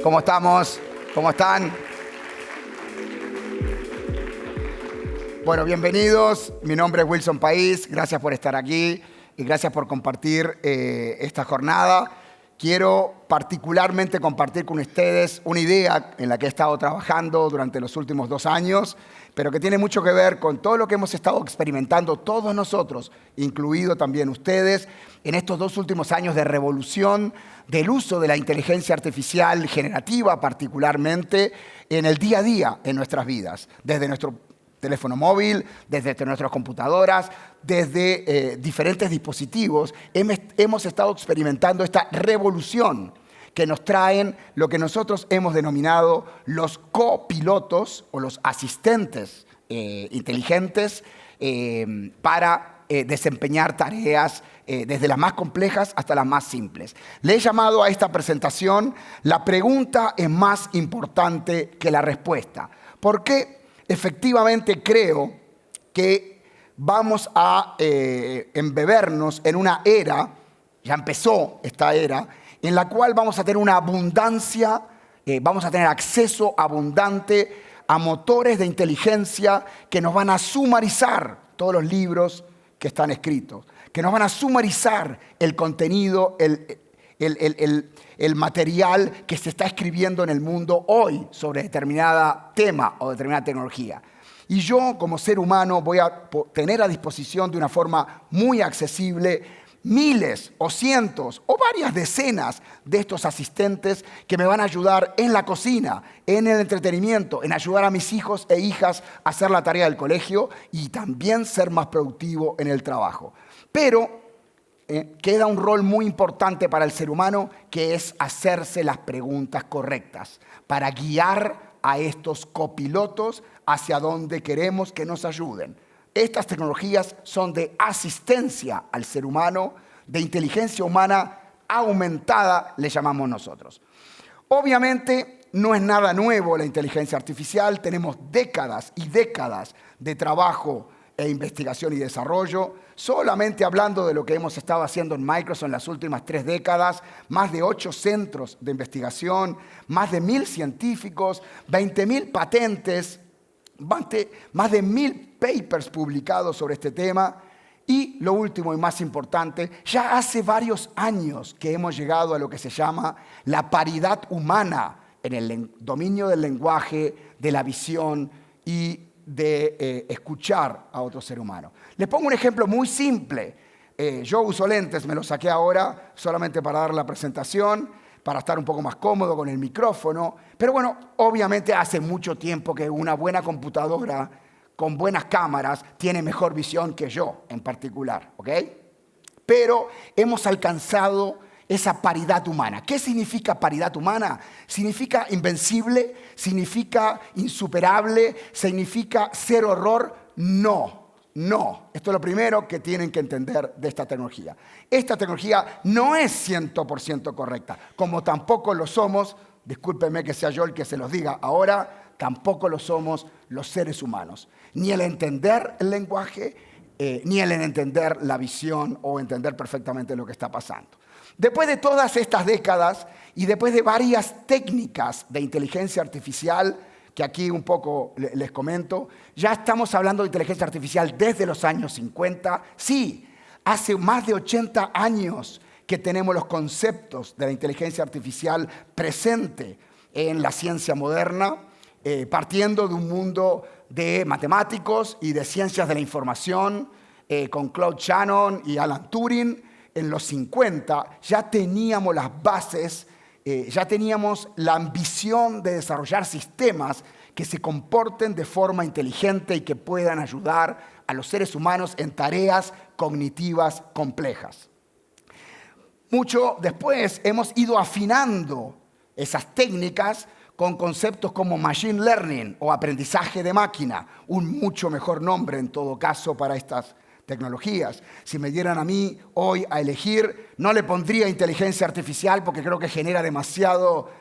¿Cómo estamos? ¿Cómo están? Bueno, bienvenidos. Mi nombre es Wilson País. Gracias por estar aquí y gracias por compartir esta jornada. Quiero particularmente compartir con ustedes una idea en la que he estado trabajando durante los últimos 2 años, pero que tiene mucho que ver con todo lo que hemos estado experimentando todos nosotros, incluido también ustedes, en estos 2 últimos años de revolución del uso de la inteligencia artificial generativa, particularmente en el día a día en nuestras vidas, desde nuestro teléfono móvil, desde nuestras computadoras, desde diferentes dispositivos. Hemos estado experimentando esta revolución que nos traen lo que nosotros hemos denominado los copilotos o los asistentes inteligentes para desempeñar tareas desde las más complejas hasta las más simples. Le he llamado a esta presentación "La pregunta es más importante que la respuesta". ¿Por qué? Efectivamente creo que vamos a embebernos en una era, ya empezó esta era, en la cual vamos a tener una abundancia, vamos a tener acceso abundante a motores de inteligencia que nos van a sumarizar todos los libros que están escritos, que nos van a sumarizar el contenido, el material que se está escribiendo en el mundo hoy sobre determinado tema o determinada tecnología. Y yo, como ser humano, voy a tener a disposición de una forma muy accesible miles o cientos o varias decenas de estos asistentes que me van a ayudar en la cocina, en el entretenimiento, en ayudar a mis hijos e hijas a hacer la tarea del colegio y también ser más productivo en el trabajo. Pero queda un rol muy importante para el ser humano, que es hacerse las preguntas correctas para guiar a estos copilotos hacia donde queremos que nos ayuden. Estas tecnologías son de asistencia al ser humano, de inteligencia humana aumentada, le llamamos nosotros. Obviamente no es nada nuevo la inteligencia artificial, tenemos décadas y décadas de trabajo e investigación y desarrollo. Solamente hablando de lo que hemos estado haciendo en Microsoft en las últimas 3 décadas, más de 8 centros de investigación, más de 1.000 científicos, 20.000 patentes, más de 1.000 papers publicados sobre este tema. Y lo último y más importante, ya hace varios años que hemos llegado a lo que se llama la paridad humana en el dominio del lenguaje, de la visión y de escuchar a otro ser humano. Les pongo un ejemplo muy simple. Yo uso lentes, me los saqué ahora solamente para dar la presentación, para estar un poco más cómodo con el micrófono. Pero bueno, obviamente hace mucho tiempo que una buena computadora con buenas cámaras tiene mejor visión que yo en particular, ¿ok? Pero hemos alcanzado esa paridad humana. ¿Qué significa paridad humana? ¿Significa invencible? ¿Significa insuperable? ¿Significa cero error? No. Esto es lo primero que tienen que entender de esta tecnología. Esta tecnología no es 100% correcta, como tampoco lo somos, discúlpenme que sea yo el que se los diga ahora, tampoco lo somos los seres humanos. Ni el entender el lenguaje, ni el entender la visión o entender perfectamente lo que está pasando. Después de todas estas décadas y después de varias técnicas de inteligencia artificial, que aquí un poco les comento, ya estamos hablando de inteligencia artificial desde los años 50. Sí, hace más de 80 años que tenemos los conceptos de la inteligencia artificial presente en la ciencia moderna, partiendo de un mundo de matemáticos y de ciencias de la información, con Claude Shannon y Alan Turing. En los 50 ya teníamos las bases, ya teníamos la ambición de desarrollar sistemas que se comporten de forma inteligente y que puedan ayudar a los seres humanos en tareas cognitivas complejas. Mucho después hemos ido afinando esas técnicas con conceptos como machine learning o aprendizaje de máquina, un mucho mejor nombre en todo caso para estas tecnologías. Si me dieran a mí hoy a elegir, no le pondría inteligencia artificial porque creo que genera demasiado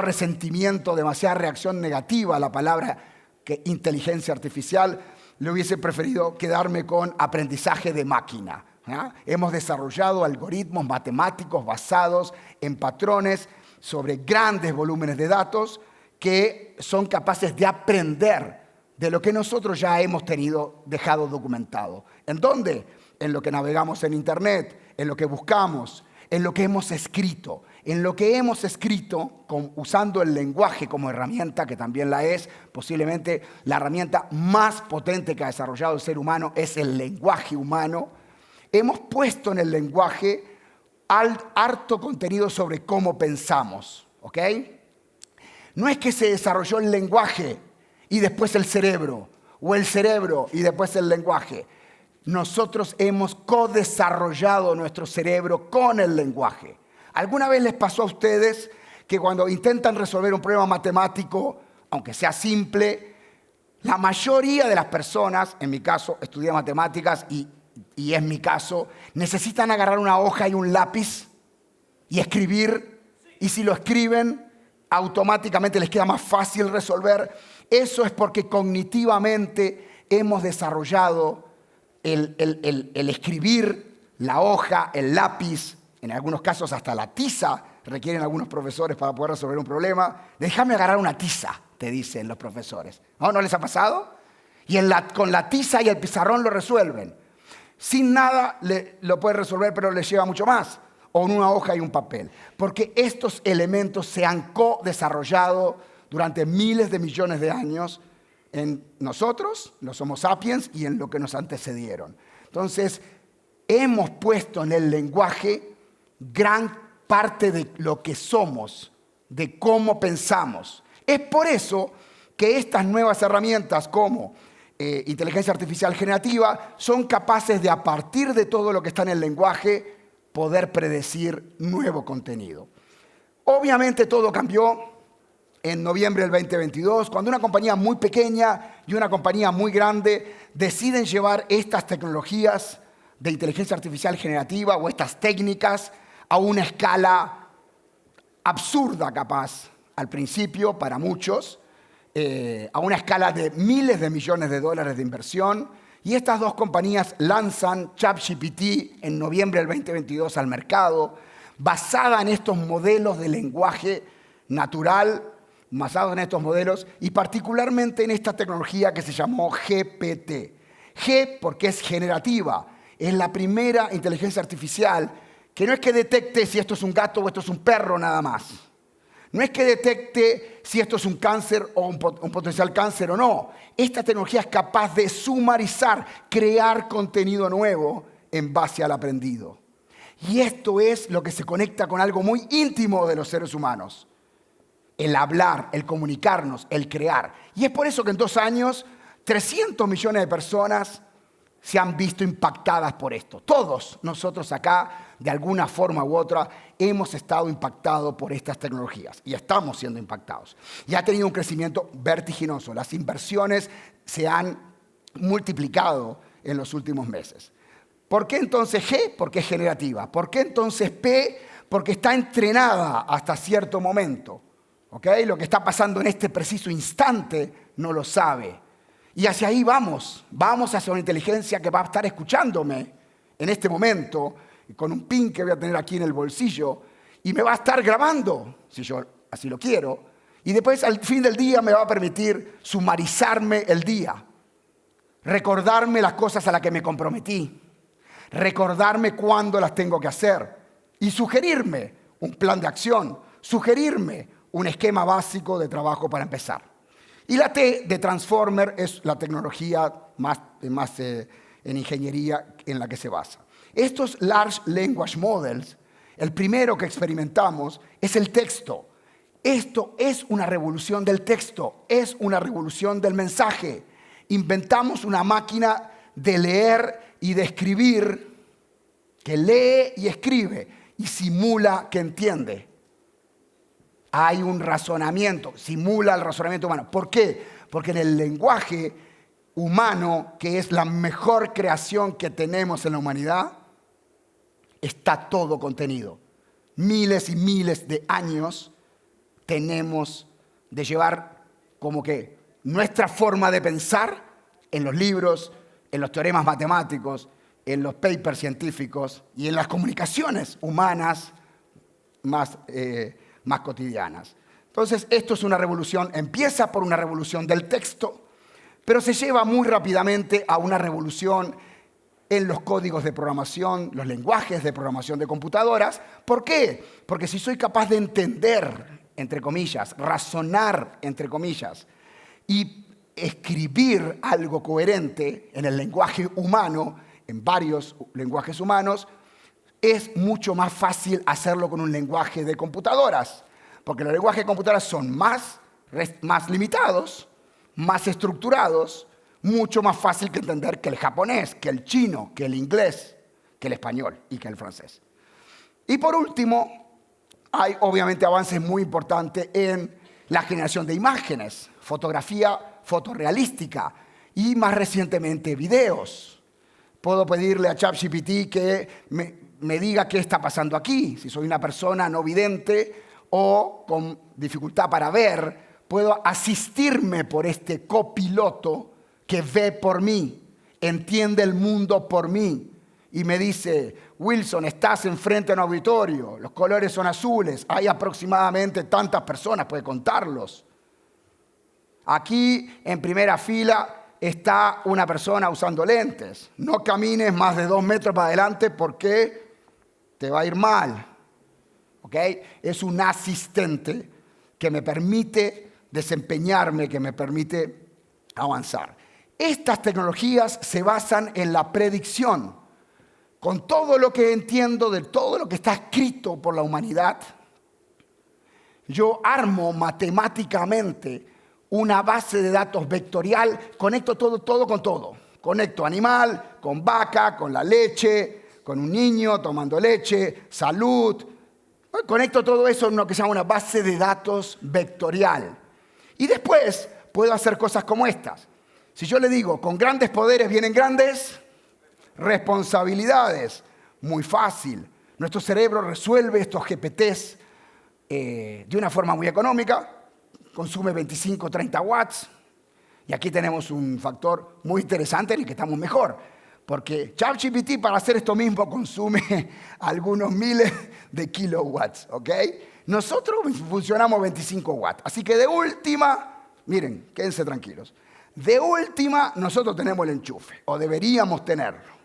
resentimiento, demasiada reacción negativa a la palabra que inteligencia artificial. Le hubiese preferido quedarme con aprendizaje de máquina. Hemos desarrollado algoritmos matemáticos basados en patrones sobre grandes volúmenes de datos que son capaces de aprender de lo que nosotros ya hemos dejado documentado. ¿En dónde? En lo que navegamos en Internet, en lo que buscamos, en lo que hemos escrito. En lo que hemos escrito, usando el lenguaje como herramienta, que también la es, posiblemente la herramienta más potente que ha desarrollado el ser humano es el lenguaje humano. Hemos puesto en el lenguaje harto contenido sobre cómo pensamos, ¿ok? No es que se desarrolló el lenguaje y después el cerebro, o el cerebro y después el lenguaje. Nosotros hemos co-desarrollado nuestro cerebro con el lenguaje. ¿Alguna vez les pasó a ustedes que cuando intentan resolver un problema matemático, aunque sea simple, la mayoría de las personas, en mi caso, estudié matemáticas y es mi caso, necesitan agarrar una hoja y un lápiz y escribir? Y si lo escriben, automáticamente les queda más fácil resolver. Eso es porque cognitivamente hemos desarrollado el escribir, la hoja, el lápiz, en algunos casos hasta la tiza requieren algunos profesores para poder resolver un problema. Déjame agarrar una tiza, te dicen los profesores. ¿No les ha pasado? Y con la tiza y el pizarrón lo resuelven. Sin nada lo puede resolver, pero les lleva mucho más. O en una hoja y un papel. Porque estos elementos se han co-desarrollado durante miles de millones de años en nosotros, los Homo sapiens, y en lo que nos antecedieron. Entonces, hemos puesto en el lenguaje gran parte de lo que somos, de cómo pensamos. Es por eso que estas nuevas herramientas como inteligencia artificial generativa son capaces de, a partir de todo lo que está en el lenguaje, poder predecir nuevo contenido. Obviamente todo cambió en noviembre del 2022, cuando una compañía muy pequeña y una compañía muy grande deciden llevar estas tecnologías de inteligencia artificial generativa o estas técnicas a una escala absurda capaz, al principio para muchos, a una escala de miles de millones de dólares de inversión. Y estas dos compañías lanzan ChatGPT en noviembre del 2022 al mercado, basada en estos modelos de lenguaje natural, basados en estos modelos, y particularmente en esta tecnología que se llamó GPT. G porque es generativa, es la primera inteligencia artificial que no es que detecte si esto es un gato o esto es un perro nada más. No es que detecte si esto es un cáncer o un potencial cáncer o no. Esta tecnología es capaz de sumarizar, crear contenido nuevo en base al aprendido. Y esto es lo que se conecta con algo muy íntimo de los seres humanos. El hablar, el comunicarnos, el crear. Y es por eso que en 2 años, 300 millones de personas se han visto impactadas por esto. Todos nosotros acá, de alguna forma u otra, hemos estado impactados por estas tecnologías y estamos siendo impactados. Y ha tenido un crecimiento vertiginoso. Las inversiones se han multiplicado en los últimos meses. ¿Por qué entonces G? Porque es generativa. ¿Por qué entonces P? Porque está entrenada hasta cierto momento. ¿Okay? Lo que está pasando en este preciso instante no lo sabe. Y hacia ahí vamos. Vamos hacia una inteligencia que va a estar escuchándome en este momento, con un pin que voy a tener aquí en el bolsillo, y me va a estar grabando, si yo así lo quiero, y después al fin del día me va a permitir sumarizarme el día, recordarme las cosas a las que me comprometí, recordarme cuándo las tengo que hacer, y sugerirme un plan de acción, sugerirme un esquema básico de trabajo para empezar. Y la T de Transformer es la tecnología más en ingeniería en la que se basa. Estos Large Language Models, el primero que experimentamos es el texto. Esto es una revolución del texto, es una revolución del mensaje. Inventamos una máquina de leer y de escribir que lee y escribe y simula que entiende. Hay un razonamiento, simula el razonamiento humano. ¿Por qué? Porque en el lenguaje humano, que es la mejor creación que tenemos en la humanidad, está todo contenido. Miles y miles de años tenemos de llevar como que nuestra forma de pensar en los libros, en los teoremas matemáticos, en los papers científicos y en las comunicaciones humanas más más cotidianas. Entonces, esto es una revolución, empieza por una revolución del texto, pero se lleva muy rápidamente a una revolución en los códigos de programación, los lenguajes de programación de computadoras. ¿Por qué? Porque si soy capaz de entender, entre comillas, razonar, entre comillas, y escribir algo coherente en el lenguaje humano, en varios lenguajes humanos, es mucho más fácil hacerlo con un lenguaje de computadoras, porque los lenguajes de computadoras son más limitados, más estructurados, mucho más fácil que entender que el japonés, que el chino, que el inglés, que el español y que el francés. Y por último, hay obviamente avances muy importantes en la generación de imágenes, fotografía fotorrealística y más recientemente videos. Puedo pedirle a ChatGPT que me diga qué está pasando aquí. Si soy una persona no vidente o con dificultad para ver, puedo asistirme por este copiloto que ve por mí, entiende el mundo por mí y me dice: Wilson, estás enfrente de un auditorio, los colores son azules, hay aproximadamente tantas personas, puede contarlos. Aquí en primera fila está una persona usando lentes. No camines más de 2 metros para adelante porque te va a ir mal. ¿Ok? Es un asistente que me permite desempeñarme, que me permite avanzar. Estas tecnologías se basan en la predicción. Con todo lo que entiendo de todo lo que está escrito por la humanidad, yo armo matemáticamente una base de datos vectorial, conecto todo con todo. Conecto animal, con vaca, con la leche, con un niño tomando leche, salud. Conecto todo eso en lo que se llama una base de datos vectorial. Y después puedo hacer cosas como estas. Si yo le digo, con grandes poderes vienen grandes responsabilidades, muy fácil. Nuestro cerebro resuelve estos GPTs de una forma muy económica, consume 25 o 30 watts, y aquí tenemos un factor muy interesante en el que estamos mejor, porque ChatGPT para hacer esto mismo consume algunos miles de kilowatts, ¿ok? Nosotros funcionamos 25 watts, así que de última, miren, quédense tranquilos, de última nosotros tenemos el enchufe, o deberíamos tenerlo.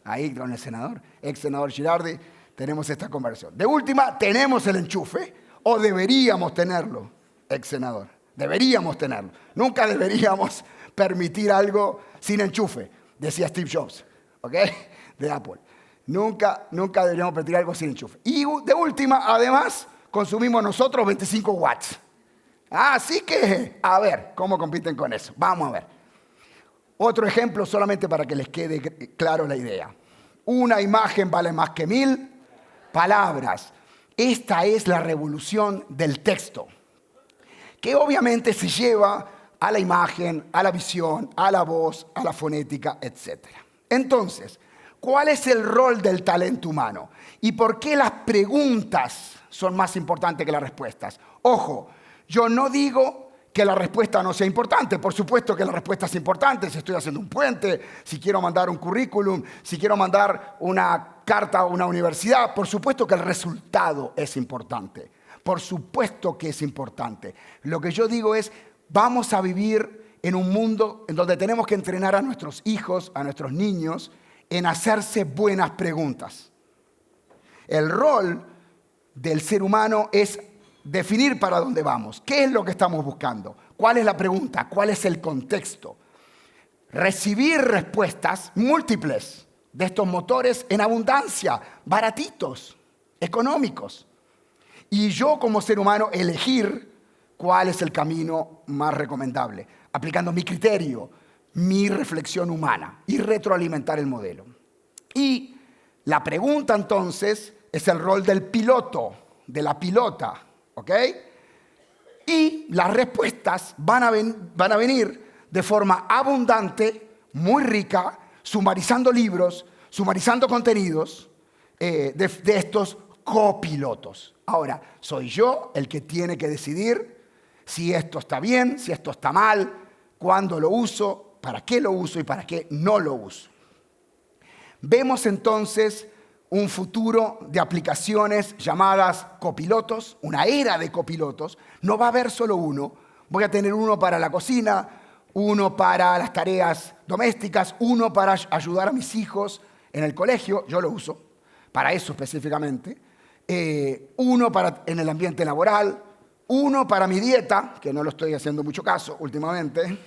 Ahí con el senador, ex senador Girardi, tenemos esta conversación. De última, tenemos el enchufe o deberíamos tenerlo, ex senador. Deberíamos tenerlo. Nunca deberíamos permitir algo sin enchufe, decía Steve Jobs, ¿ok? De Apple. Nunca deberíamos permitir algo sin enchufe. Y de última, además, consumimos nosotros 25 watts. Así que, a ver, ¿cómo compiten con eso? Vamos a ver. Otro ejemplo solamente para que les quede claro la idea. Una imagen vale más que 1000 palabras. Esta es la revolución del texto, que obviamente se lleva a la imagen, a la visión, a la voz, a la fonética, etc. Entonces, ¿cuál es el rol del talento humano? ¿Y por qué las preguntas son más importantes que las respuestas? Ojo, yo no digo que la respuesta no sea importante. Por supuesto que la respuesta es importante. Si estoy haciendo un puente, si quiero mandar un currículum, si quiero mandar una carta a una universidad, por supuesto que el resultado es importante. Por supuesto que es importante. Lo que yo digo es, vamos a vivir en un mundo en donde tenemos que entrenar a nuestros hijos, a nuestros niños, en hacerse buenas preguntas. El rol del ser humano es definir para dónde vamos. ¿Qué es lo que estamos buscando? ¿Cuál es la pregunta? ¿Cuál es el contexto? Recibir respuestas múltiples de estos motores en abundancia, baratitos, económicos. Y yo como ser humano elegir cuál es el camino más recomendable, aplicando mi criterio, mi reflexión humana y retroalimentar el modelo. Y la pregunta entonces es el rol del piloto, de la pilota. ¿Ok? Y las respuestas van a venir de forma abundante, muy rica, sumarizando libros, sumarizando contenidos de estos copilotos. Ahora, soy yo el que tiene que decidir si esto está bien, si esto está mal, cuándo lo uso, para qué lo uso y para qué no lo uso. Vemos entonces un futuro de aplicaciones llamadas copilotos, una era de copilotos. No va a haber solo uno. Voy a tener uno para la cocina, uno para las tareas domésticas, uno para ayudar a mis hijos en el colegio. Yo lo uso para eso específicamente. Uno para en el ambiente laboral, uno para mi dieta, que no lo estoy haciendo mucho caso últimamente.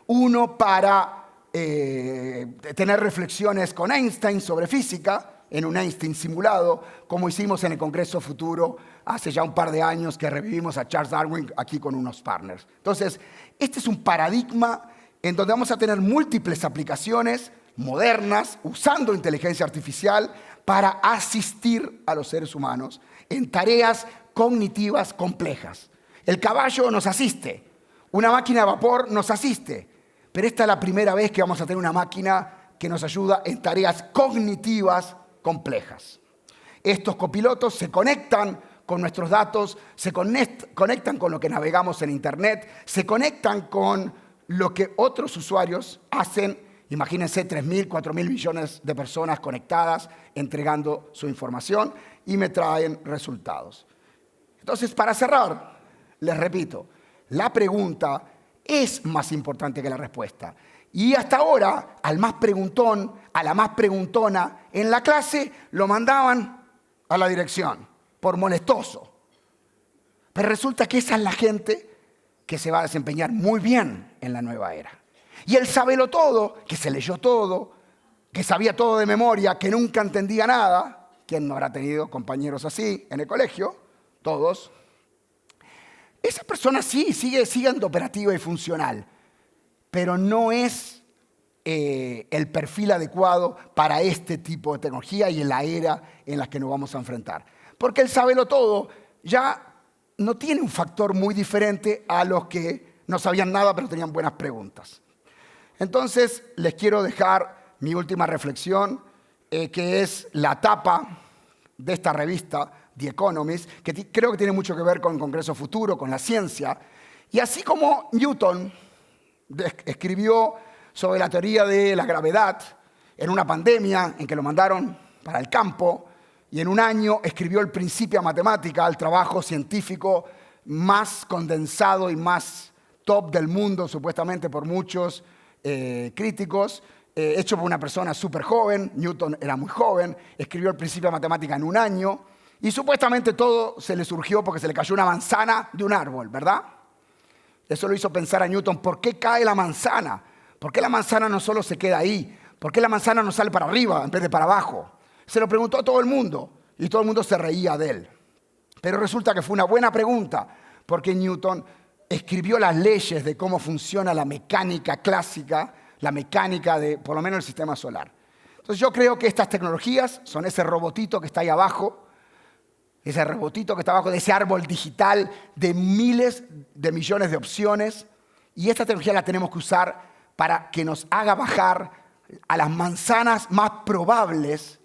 Uno para tener reflexiones con Einstein sobre física, en un Einstein simulado, como hicimos en el Congreso Futuro hace ya un par de años que revivimos a Charles Darwin aquí con unos partners. Entonces, este es un paradigma en donde vamos a tener múltiples aplicaciones modernas usando inteligencia artificial para asistir a los seres humanos en tareas cognitivas complejas. El caballo nos asiste, una máquina de vapor nos asiste, pero esta es la primera vez que vamos a tener una máquina que nos ayuda en tareas cognitivas complejas. Estos copilotos se conectan con nuestros datos, se conectan con lo que navegamos en Internet, se conectan con lo que otros usuarios hacen. Imagínense 3.000, 4.000 millones de personas conectadas, entregando su información y me traen resultados. Entonces, para cerrar, les repito, la pregunta es más importante que la respuesta. Y hasta ahora, al más preguntón, a la más preguntona en la clase, lo mandaban a la dirección, por molestoso. Pero resulta que esa es la gente que se va a desempeñar muy bien en la nueva era. Y el sabelotodo, que se leyó todo, que sabía todo de memoria, que nunca entendía nada, ¿quién no habrá tenido compañeros así en el colegio? Todos. Esa persona sí, sigue siendo operativa y funcional, pero no es el perfil adecuado para este tipo de tecnología y en la era en la que nos vamos a enfrentar. Porque el sabelotodo ya no tiene un factor muy diferente a los que no sabían nada pero tenían buenas preguntas. Entonces, les quiero dejar mi última reflexión, que es la tapa de esta revista, The Economist, que creo que tiene mucho que ver con el Congreso Futuro, con la ciencia. Y así como Newton escribió sobre la teoría de la gravedad en una pandemia en que lo mandaron para el campo, y en un año escribió el Principia Mathematica, el trabajo científico más condensado y más top del mundo, supuestamente por muchos críticos, hecho por una persona súper joven. Newton era muy joven, escribió el Principio Mathematica en un año, y supuestamente todo se le surgió porque se le cayó una manzana de un árbol, ¿verdad? Eso lo hizo pensar a Newton, ¿por qué cae la manzana? ¿Por qué la manzana no solo se queda ahí? ¿Por qué la manzana no sale para arriba en vez de para abajo? Se lo preguntó a todo el mundo y todo el mundo se reía de él. Pero resulta que fue una buena pregunta, porque Newton escribió las leyes de cómo funciona la mecánica clásica, la mecánica de, por lo menos, el sistema solar. Entonces yo creo que estas tecnologías son ese robotito que está ahí abajo, ese robotito que está abajo de ese árbol digital de miles de millones de opciones, y esta tecnología la tenemos que usar para que nos haga bajar a las manzanas más probables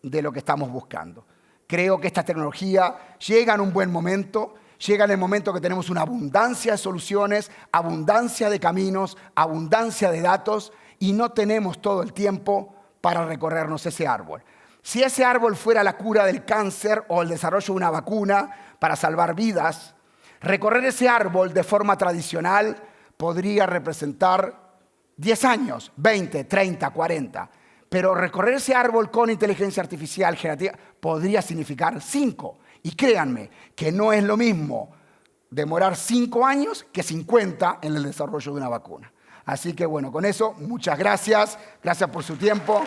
de lo que estamos buscando. Creo que esta tecnología llega en un buen momento, llega en el momento que tenemos una abundancia de soluciones, abundancia de caminos, abundancia de datos, y no tenemos todo el tiempo para recorrernos ese árbol. Si ese árbol fuera la cura del cáncer o el desarrollo de una vacuna para salvar vidas, recorrer ese árbol de forma tradicional podría representar 10 años, 20, 30, 40. Pero recorrer ese árbol con inteligencia artificial generativa podría significar 5. Y créanme que no es lo mismo demorar 5 años que 50 en el desarrollo de una vacuna. Así que bueno, con eso, muchas gracias. Gracias por su tiempo.